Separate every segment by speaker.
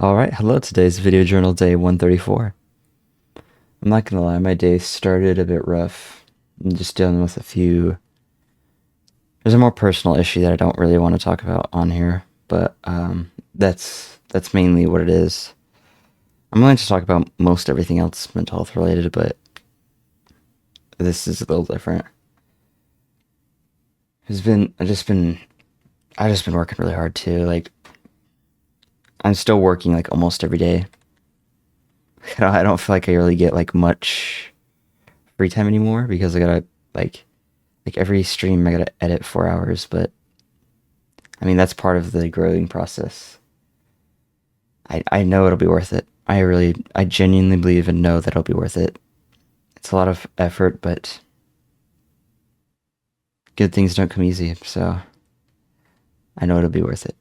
Speaker 1: Alright, hello, today's video journal day 134. I'm not gonna lie, my day started a bit rough. I'm just dealing with a few... There's a more personal issue that I don't really want to talk about on here, but that's mainly what it is. I'm going to talk about most everything else mental health related, but this is a little different. I've just been working really hard too. Like, I'm still working like almost every day. I don't feel like I really get like much free time anymore because I gotta like every stream I gotta edit 4 hours, but I mean that's part of the growing process. I know it'll be worth it. I genuinely believe and know that it'll be worth it. It's a lot of effort, but good things don't come easy, so I know it'll be worth it.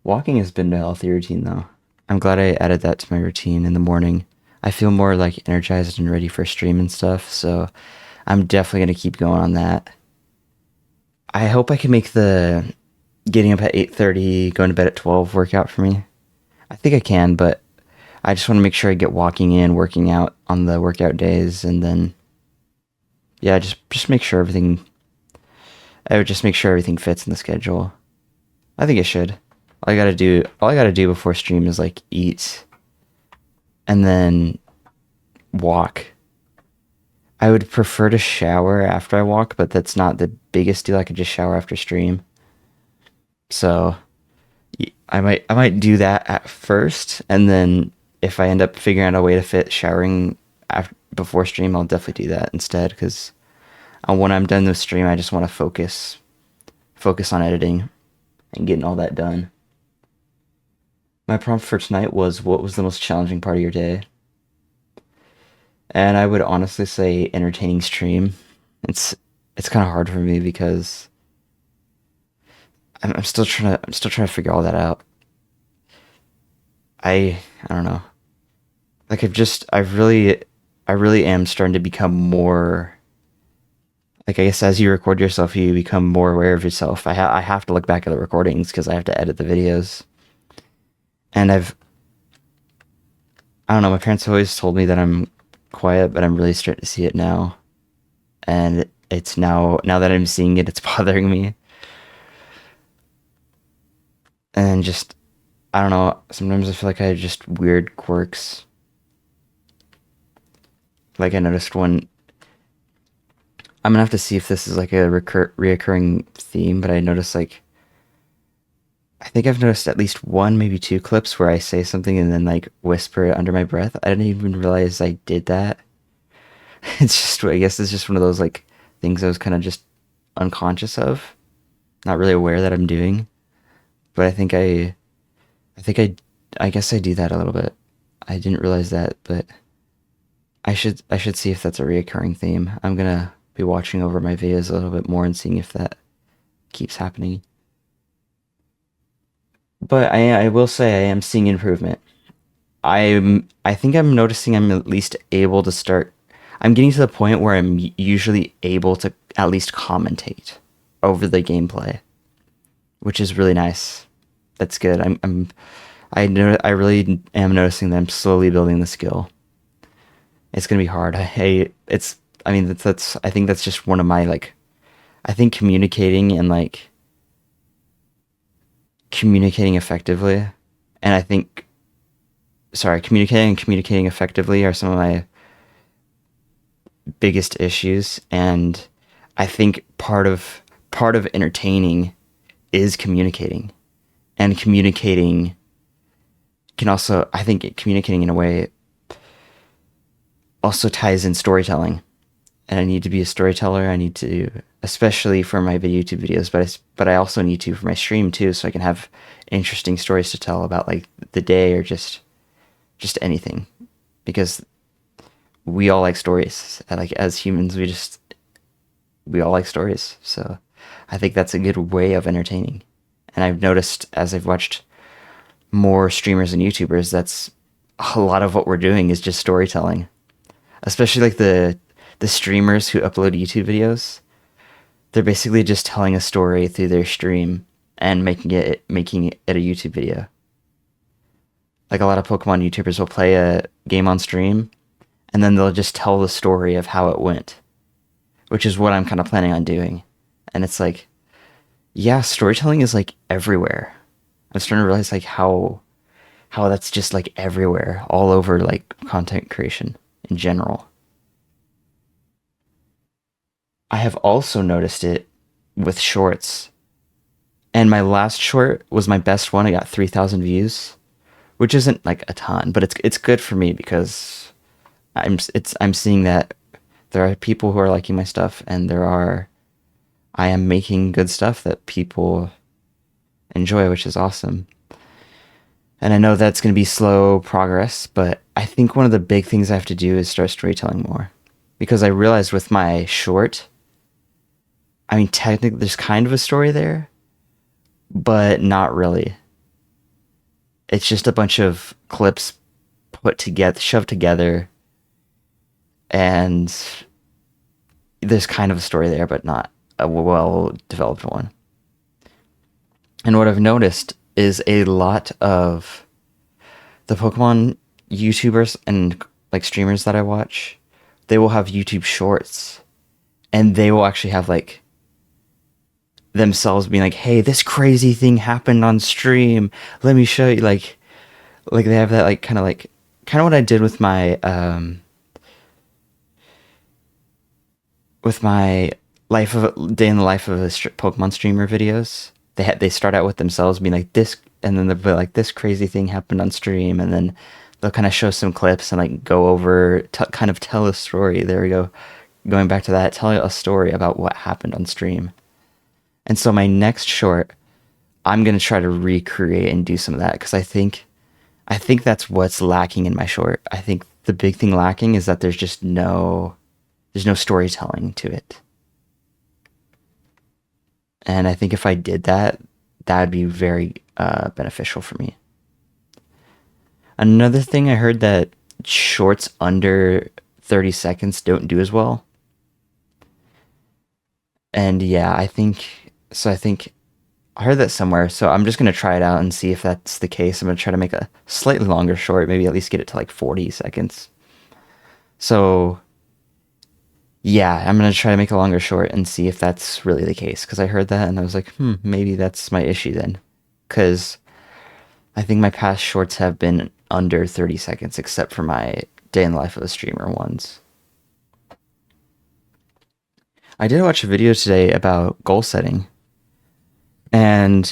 Speaker 1: Walking has been a healthy routine though. I'm glad I added that to my routine in the morning. I feel more like energized and ready for stream and stuff, so I'm definitely gonna keep going on that. I hope I can make the getting up at 8:30, going to bed at 12 workout for me. I think I can, but I just want to make sure I get walking in, working out on the workout days, and then yeah, just make sure everything. I would just make sure everything fits in the schedule. I think it should. All I gotta do before stream is like eat, and then walk. I would prefer to shower after I walk, but that's not the biggest deal. I could just shower after stream. So I might do that at first, and then if I end up figuring out a way to fit showering before stream, I'll definitely do that instead. Because when I'm done with stream, I just want to focus on editing and getting all that done. My prompt for tonight was, what was the most challenging part of your day? And I would honestly say entertaining stream. It's it's kind of hard for me because I'm still trying to figure all that out. I don't know. Like I really am starting to become more, like, I guess as you record yourself, you become more aware of yourself. I have to look back at the recordings because I have to edit the videos. And I don't know, my parents always told me that I'm quiet, but I'm really starting to see it now. And it's now that I'm seeing it, it's bothering me. And just, I don't know, sometimes I feel like I have just weird quirks. Like I noticed one, I'm gonna have to see if this is like a reoccurring theme, but I noticed like, I think I've noticed at least one, maybe two clips where I say something and then like whisper it under my breath. I didn't even realize I did that. It's just, I guess it's just one of those like things I was kind of just unconscious of, not really aware that I'm doing. But I think I guess I do that a little bit. I didn't realize that, but I should see if that's a reoccurring theme. I'm gonna be watching over my videos a little bit more and seeing if that keeps happening. But I will say I am seeing improvement. I think I'm noticing I'm at least able to start. I'm getting to the point where I'm usually able to at least commentate over the gameplay, which is really nice. That's good. I really am noticing that I'm slowly building the skill. It's gonna be hard. I mean that's I think that's just one of my like, I think communicating effectively, and I think, sorry, communicating effectively are some of my biggest issues. And I think part of entertaining is communicating, and communicating can also, I think communicating in a way also ties in storytelling. And I need to be a storyteller. I need to, especially for my YouTube videos, but I also need to for my stream too, so I can have interesting stories to tell about like the day, or just anything, because we all like stories. And like as humans, we all like stories. So I think that's a good way of entertaining. And I've noticed as I've watched more streamers and YouTubers, that's a lot of what we're doing is just storytelling. Especially like the streamers who upload YouTube videos. They're basically just telling a story through their stream and making it a YouTube video. Like a lot of Pokemon YouTubers will play a game on stream and then they'll just tell the story of how it went, which is what I'm kind of planning on doing. And it's like, yeah, storytelling is like everywhere. I'm starting to realize like how that's just like everywhere, all over like content creation in general. I have also noticed it with shorts. And my last short was my best one. I got 3,000 views, which isn't like a ton, but it's good for me because I'm seeing that there are people who are liking my stuff and I am making good stuff that people enjoy, which is awesome. And I know that's going to be slow progress, but I think one of the big things I have to do is start storytelling more. Because I realized with my short, I mean, technically there's kind of a story there, but not really. It's just a bunch of clips put together, shoved together, and there's kind of a story there, but not a well developed one. And what I've noticed is a lot of the Pokemon YouTubers and like streamers that I watch, they will have YouTube shorts and they will actually have like themselves being like, hey, this crazy thing happened on stream. Let me show you. Like they have that kind of what I did with my life of a day in the life of a Pokemon streamer videos. They start out with themselves being like this, and then they'll be like, this crazy thing happened on stream, and then they'll kind of show some clips and like go over, kind of tell a story. There we go, going back to that, tell a story about what happened on stream. And so my next short, I'm gonna try to recreate and do some of that because I think that's what's lacking in my short. I think the big thing lacking is that there's no storytelling to it. And I think if I did that, that would be very beneficial for me. Another thing I heard that shorts under 30 seconds don't do as well. And yeah, I think I heard that somewhere. So I'm just going to try it out and see if that's the case. I'm going to try to make a slightly longer short, maybe at least get it to like 40 seconds. So yeah, I'm going to try to make a longer short and see if that's really the case. Because I heard that and I was like, maybe that's my issue then. Because I think my past shorts have been under 30 seconds, except for my day in the life of a streamer ones. I did watch a video today about goal setting. And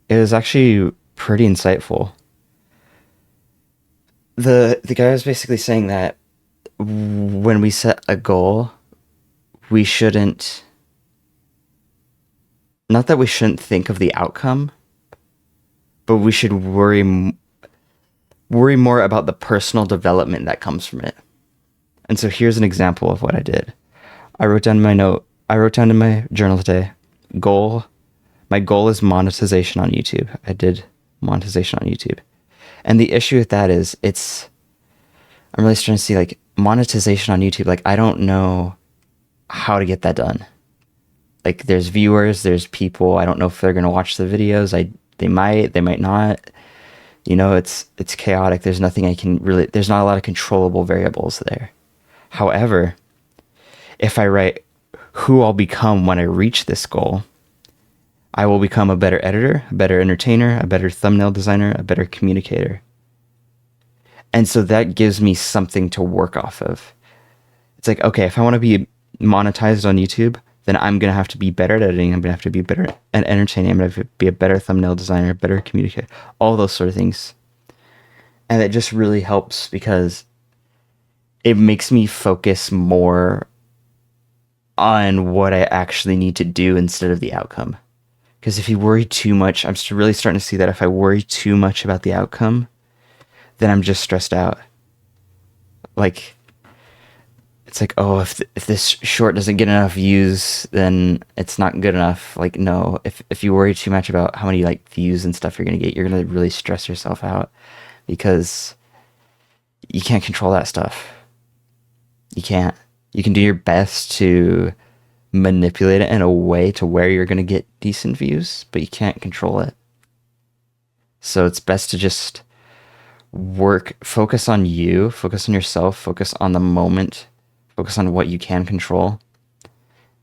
Speaker 1: it was actually pretty insightful. The guy was basically saying that when we set a goal, we shouldn't, not that we shouldn't think of the outcome, but we should worry more about the personal development that comes from it. And so here's an example of what I did. I wrote down in my journal today, my goal is monetization on YouTube. I did monetization on YouTube. And the issue with that is I'm really starting to see like monetization on YouTube. Like I don't know how to get that done. Like there's viewers, there's people. I don't know if they're going to watch the videos. They might not. You know, it's chaotic. There's nothing there's not a lot of controllable variables there. However, if I write who I'll become when I reach this goal, I will become a better editor, a better entertainer, a better thumbnail designer, a better communicator. And so that gives me something to work off of. It's like, okay, if I want to be monetized on YouTube, then I'm going to have to be better at editing. I'm going to have to be better at entertaining. I'm going to have to be a better thumbnail designer, better communicator, all those sort of things. And it just really helps because it makes me focus more on what I actually need to do instead of the outcome. Because if you worry too much, I'm really starting to see that if I worry too much about the outcome, then I'm just stressed out. Like, it's like, oh, if this short doesn't get enough views, then it's not good enough. Like, no, if you worry too much about how many like views and stuff you're going to get, you're going to really stress yourself out because you can't control that stuff. You can't. You can do your best to manipulate it in a way to where you're going to get decent views, but you can't control it. So it's best to just focus on you, focus on yourself, focus on the moment, focus on what you can control,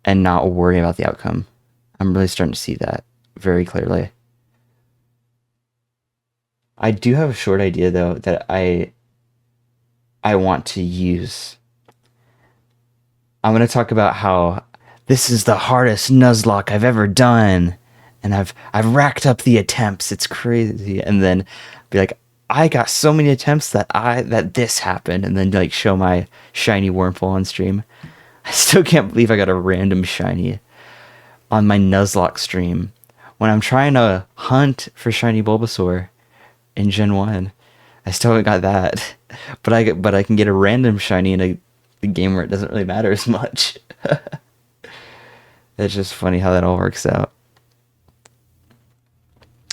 Speaker 1: and not worry about the outcome. I'm really starting to see that very clearly. I do have a short idea though that I want to use. I'm going to talk about how this is the hardest Nuzlocke I've ever done, and I've racked up the attempts. It's crazy, and then be like, I got so many attempts that this happened, and then like show my shiny Wurmple on stream. I still can't believe I got a random shiny on my Nuzlocke stream when I'm trying to hunt for shiny Bulbasaur in Gen 1. I still haven't got that, but I can get a random shiny in a game where it doesn't really matter as much. It's just funny how that all works out.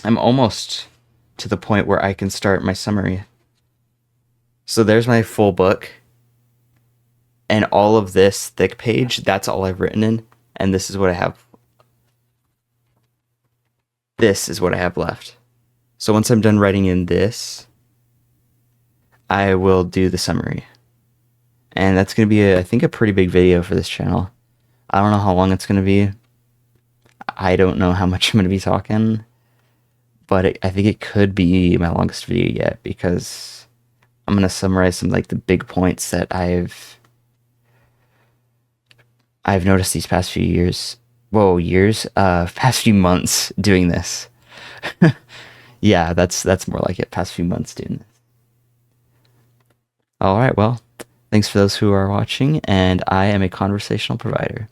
Speaker 1: I'm almost to the point where I can start my summary. So there's my full book. And all of this thick page, that's all I've written in. And this is what I have. This is what I have left. So once I'm done writing in this, I will do the summary. And that's going to be, I think, a pretty big video for this channel. I don't know how long it's going to be. I don't know how much I'm going to be talking. But I think it could be my longest video yet, because I'm going to summarize some like the big points that I've noticed these past few years. Whoa, years? Past few months doing this. Yeah, that's more like it. Past few months doing this. All right, well, thanks for those who are watching, and I am a conversational provider.